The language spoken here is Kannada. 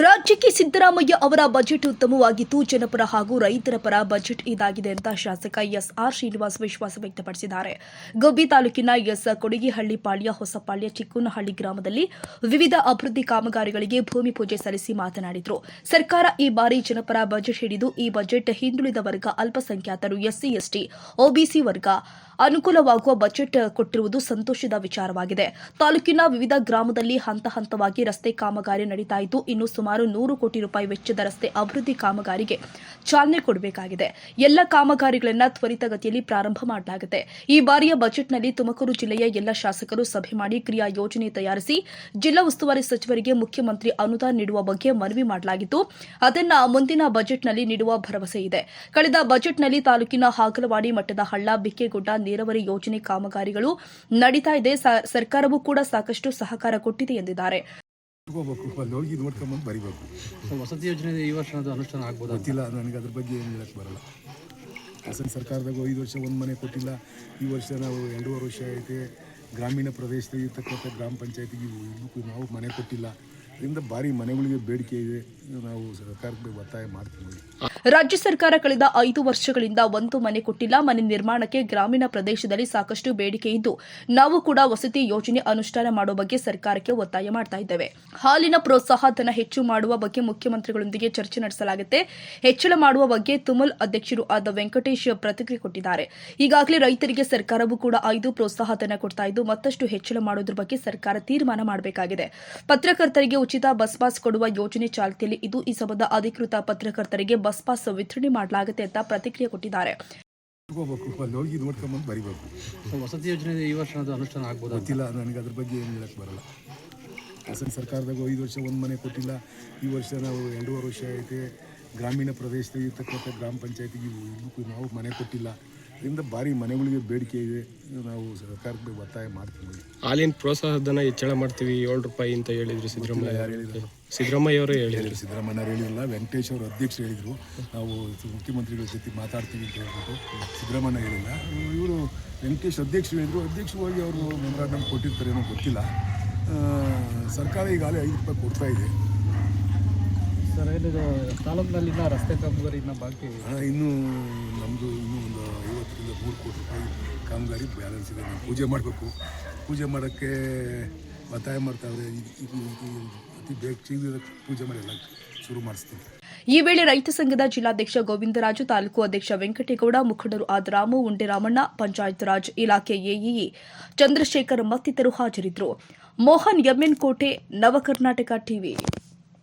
ರಾಜ್ಯಕ್ಕೆ ಸಿದ್ದರಾಮಯ್ಯ ಅವರ ಬಜೆಟ್ ಉತ್ತಮವಾಗಿದ್ದು ಜನಪರ ಹಾಗೂ ರೈತರ ಪರ ಬಜೆಟ್ ಇದಾಗಿದೆ ಅಂತ ಶಾಸಕ ಎಸ್ಆರ್ ಶ್ರೀನಿವಾಸ್ ವಿಶ್ವಾಸ ವ್ಯಕ್ತಪಡಿಸಿದ್ದಾರೆ. ಗುಬ್ಬಿ ತಾಲೂಕಿನ ಕೊಡಿಗೆಹಳ್ಳಿ ಪಾಳ್ಯ, ಹೊಸಪಾಳ್ಯ, ಚಿಕ್ಕನಹಳ್ಳಿ ಗ್ರಾಮದಲ್ಲಿ ವಿವಿಧ ಅಭಿವೃದ್ಧಿ ಕಾಮಗಾರಿಗಳಿಗೆ ಭೂಮಿ ಪೂಜೆ ಸಲ್ಲಿಸಿ ಮಾತನಾಡಿದರು. ಸರ್ಕಾರ ಈ ಬಾರಿ ಜನಪರ ಬಜೆಟ್ ಹಿಡಿದು ಈ ಬಜೆಟ್ ಹಿಂದುಳಿದ ವರ್ಗ, ಅಲ್ಪಸಂಖ್ಯಾತರು, ಎಸ್ಸಿ, ಎಸ್ಟಿ, ಒಬಿಸಿ ವರ್ಗ ಅನುಕೂಲವಾಗುವ ಬಜೆಟ್ ಕೊಟ್ಟಿರುವುದು ಸಂತೋಷದ ವಿಚಾರವಾಗಿದೆ. ತಾಲೂಕಿನ ವಿವಿಧ ಗ್ರಾಮದಲ್ಲಿ ಹಂತ ಹಂತವಾಗಿ ರಸ್ತೆ ಕಾಮಗಾರಿ ನಡೀತಾ ಇದ್ದು, ಇನ್ನು ಸುಮಾರು 100 ಕೋಟಿ ರೂಪಾಯಿ ವೆಚ್ಚದ ರಸ್ತೆ ಅಭಿವೃದ್ಧಿ ಕಾಮಗಾರಿಗೆ ಚಾಲನೆ ಕೊಡಬೇಕಾಗಿದೆ. ಎಲ್ಲ ಕಾಮಗಾರಿಗಳನ್ನು ತ್ವರಿತಗತಿಯಲ್ಲಿ ಪ್ರಾರಂಭ ಮಾಡಲಾಗಿದೆ. ಈ ಬಾರಿಯ ಬಜೆಟ್ನಲ್ಲಿ ತುಮಕೂರು ಜಿಲ್ಲೆಯ ಎಲ್ಲ ಶಾಸಕರು ಸಭೆ ಮಾಡಿ ಕ್ರಿಯಾ ಯೋಜನೆ ತಯಾರಿಸಿ ಜಿಲ್ಲಾ ಉಸ್ತುವಾರಿ ಸಚಿವರಿಗೆ ಮುಖ್ಯಮಂತ್ರಿ ಅನುದಾನ ನೀಡುವ ಬಗ್ಗೆ ಮನವಿ ಮಾಡಲಾಗಿದ್ದು, ಅದನ್ನು ಮುಂದಿನ ಬಜೆಟ್ನಲ್ಲಿ ನೀಡುವ ಭರವಸೆ ಇದೆ. ಕಳೆದ ಬಜೆಟ್ನಲ್ಲಿ ತಾಲೂಕಿನ ಹಾಗಲವಾಡಿ ಮಟ್ಟದ ಹಳ್ಳ, ಬಿಕ್ಕೆಗುಡ್ಡ ನೀರಾವರಿ ಯೋಜನೆ ಕಾಮಗಾರಿಗಳು ನಡೀತಾ ಇದೆ. ಸರ್ಕಾರವೂ ಕೂಡ ಸಾಕಷ್ಟು ಸಹಕಾರ ಕೊಟ್ಟಿದೆ ಎಂದಿದ್ದಾರೆ. ವಸತಿ ಯೋಜನೆ ಈ ವರ್ಷ ಅನುಷ್ಠಾನ ಆಗ್ಬೋದು ಗೊತ್ತಿಲ್ಲ ನನಗೆ, ಅದ್ರ ಬಗ್ಗೆ ಏನು ಹೇಳಕ್ಕೆ ಬರಲ್ಲ. ಹಾಸನ ಸರ್ಕಾರದಾಗ 5 ವರ್ಷ ಒಂದು ಮನೆ ಕೊಟ್ಟಿಲ್ಲ. ಈ ವರ್ಷ ನಾವು 2.5 ವರ್ಷ ಐತೆ. ಗ್ರಾಮೀಣ ಪ್ರದೇಶದಲ್ಲಿ ಇರ್ತಕ್ಕಂಥ ಗ್ರಾಮ ಪಂಚಾಯತಿಗೆ ನಾವು ಮನೆ ಕೊಟ್ಟಿಲ್ಲ. ಇದರಿಂದ ಭಾರಿ ಮನೆಗಳಿಗೆ ಬೇಡಿಕೆ ಇದೆ. ನಾವು ಸರ್ಕಾರಕ್ಕೆ ಒತ್ತಾಯ ಮಾಡ್ತೀವಿ. ರಾಜ್ಯ ಸರ್ಕಾರ ಕಳೆದ 5 ವರ್ಷಗಳಿಂದ ಒಂದು ಮನೆ ಕೊಟ್ಟಿಲ್ಲ. ಮನೆ ನಿರ್ಮಾಣಕ್ಕೆ ಗ್ರಾಮೀಣ ಪ್ರದೇಶದಲ್ಲಿ ಸಾಕಷ್ಟು ಬೇಡಿಕೆ ಇದ್ದು, ನಾವು ಕೂಡ ವಸತಿ ಯೋಜನೆ ಅನುಷ್ಠಾನ ಮಾಡುವ ಬಗ್ಗೆ ಸರ್ಕಾರಕ್ಕೆ ಒತ್ತಾಯ ಮಾಡ್ತಾ ಇದ್ದೇವೆ. ಹಾಲಿನ ಪ್ರೋತ್ಸಾಹ ಧನ ಹೆಚ್ಚು ಮಾಡುವ ಬಗ್ಗೆ ಮುಖ್ಯಮಂತ್ರಿಗಳೊಂದಿಗೆ ಚರ್ಚೆ ನಡೆಸಲಾಗುತ್ತೆ. ಹೆಚ್ಚಳ ಮಾಡುವ ಬಗ್ಗೆ ತುಮಲ್ ಅಧ್ಯಕ್ಷರು ಆದ ವೆಂಕಟೇಶ್ ಪ್ರತಿಕ್ರಿಯೆ ಕೊಟ್ಟಿದ್ದಾರೆ. ಈಗಾಗಲೇ ರೈತರಿಗೆ ಸರ್ಕಾರವೂ ಕೂಡ 5 ಪ್ರೋತ್ಸಾಹ ಧನ ಕೊಡ್ತಾ ಇದ್ದು, ಮತ್ತಷ್ಟು ಹೆಚ್ಚಳ ಮಾಡೋದ್ರ ಬಗ್ಗೆ ಸರ್ಕಾರ ತೀರ್ಮಾನ ಮಾಡಬೇಕಾಗಿದೆ. ಪತ್ರಕರ್ತರಿಗೆ ಉಚಿತ ಬಸ್ ಪಾಸ್ ಕೊಡುವ ಯೋಜನೆ ಚಾಲ್ತಿಯಲ್ಲಿ ಇದು. ಈ ಸಂಬಂಧ ಅಧಿಕೃತ ಪತ್ರಕರ್ತರಿಗೆ ಬಸ್ ಪಾಸ್ ವಿತರಣೆ ಮಾಡಲಾಗುತ್ತೆ ಅಂತ ಪ್ರತಿಕ್ರಿಯೆ ಕೊಟ್ಟಿದ್ದಾರೆ. ವಸತಿ ಯೋಜನೆ ಈ ವರ್ಷ ಅನುಷ್ಠಾನ ಆಗ್ಬೋದು ಗೊತ್ತಿಲ್ಲ ನನಗೆ, ಅದ್ರ ಬಗ್ಗೆ ಏನು ಹೇಳಕ್ಕೆ ಬರಲ್ಲ. ಹಾಸನ ಸರ್ಕಾರದಾಗ 5 ವರ್ಷ ಒಂದು ಮನೆ ಕೊಟ್ಟಿಲ್ಲ. ಈ ವರ್ಷ ನಾವು 2.5 ವರ್ಷ ಐತೆ. ಗ್ರಾಮೀಣ ಪ್ರದೇಶದಲ್ಲಿ ಇರ್ತಕ್ಕಂಥ ಗ್ರಾಮ ಪಂಚಾಯತಿಗೆ ನಾವು ಮನೆ ಕೊಟ್ಟಿಲ್ಲ. ಇದರಿಂದ ಭಾರಿ ಮನೆಗಳಿಗೆ ಬೇಡಿಕೆ ಇದೆ. ನಾವು ಸರ್ಕಾರಕ್ಕೆ ಒತ್ತಾಯ ಮಾಡ್ತೀವಿ. ಹಾಲಿನ ಪ್ರೋತ್ಸಾಹ ಧನ ಹೆಚ್ಚಳ ಮಾಡ್ತೀವಿ 7 ರೂಪಾಯಿ ಅಂತ ಹೇಳಿದ್ರು ಸಿದ್ದರಾಮಯ್ಯ. ಯಾರು ಹೇಳಿದ್ರು? ಸಿದ್ದರಾಮಯ್ಯ ಅವರೇ ಹೇಳಿದ್ರು. ಸಿದ್ದರಾಮಯ್ಯ ಹೇಳಿರಲ್ಲ, ವೆಂಕಟೇಶ್ ಅವರು ಅಧ್ಯಕ್ಷರು ಹೇಳಿದರು. ನಾವು ಮುಖ್ಯಮಂತ್ರಿಗಳ ಜೊತೆ ಮಾತಾಡ್ತೀವಿ ಅಂತ ಹೇಳ್ಬಿಟ್ಟು ಸಿದ್ದರಾಮಯ್ಯ ಹೇಳಿಲ್ಲ. ಇವರು ವೆಂಕಟೇಶ್ ಅಧ್ಯಕ್ಷರು ಹೇಳಿದರು. ಅಧ್ಯಕ್ಷವಾಗಿ ಅವರು ಮೆಮೊರಾಂಡಮ್ ಕೊಟ್ಟಿರ್ತಾರೆ ಏನೋ ಗೊತ್ತಿಲ್ಲ. ಸರ್ಕಾರ ಈಗಾಗಲೇ 5 ರೂಪಾಯಿ ಕೊಡ್ತಾ ಇದೆ. ಸರ್, ಇದು ತಾಲೂಕಿನಲ್ಲಿನ ರಸ್ತೆ ಕಾಮಗಾರಿ ಬಾಕಿ ಇನ್ನೂ ನಮ್ಮದು ಇನ್ನೂ ಒಂದು 50ರಿಂದ 3 ಕೋಟಿ ರೂಪಾಯಿ ಕಾಮಗಾರಿ ಬ್ಯಾಲೆನ್ಸ್ ಇದೆ. ನಾವು ಪೂಜೆ ಮಾಡಬೇಕು. ಪೂಜೆ ಮಾಡೋಕ್ಕೆ ಒತ್ತಾಯ ಮಾಡ್ತಾವ್ರೆ. ಅತಿ ಬೇಗ ಶೀಘ್ರ ಪೂಜೆ ಮಾಡಿ ಎಲ್ಲ ಶುರು ಮಾಡಿಸ್ತೀವಿ. ಈ ವೇಳೆ ರೈತ ಸಂಘದ ಜಿಲ್ಲಾಧ್ಯಕ್ಷ ಗೋವಿಂದರಾಜು, ತಾಲೂಕು ಅಧ್ಯಕ್ಷ ವೆಂಕಟೇಗೌಡ, ಮುಖಂಡರು ಆದ ರಾಮು, ಉಂಡೆರಾಮಣ್ಣ, ಪಂಚಾಯತ್ ರಾಜ್ ಇಲಾಖೆ ಎಇಇ ಚಂದ್ರಶೇಖರ್ ಮತ್ತಿತರರು ಹಾಜರಿದ್ದರು. ಮೋಹನ್, ಎಂಎನ್ ಕೋಟೆ, ನವಕರ್ನಾಟಕ ಟಿವಿ.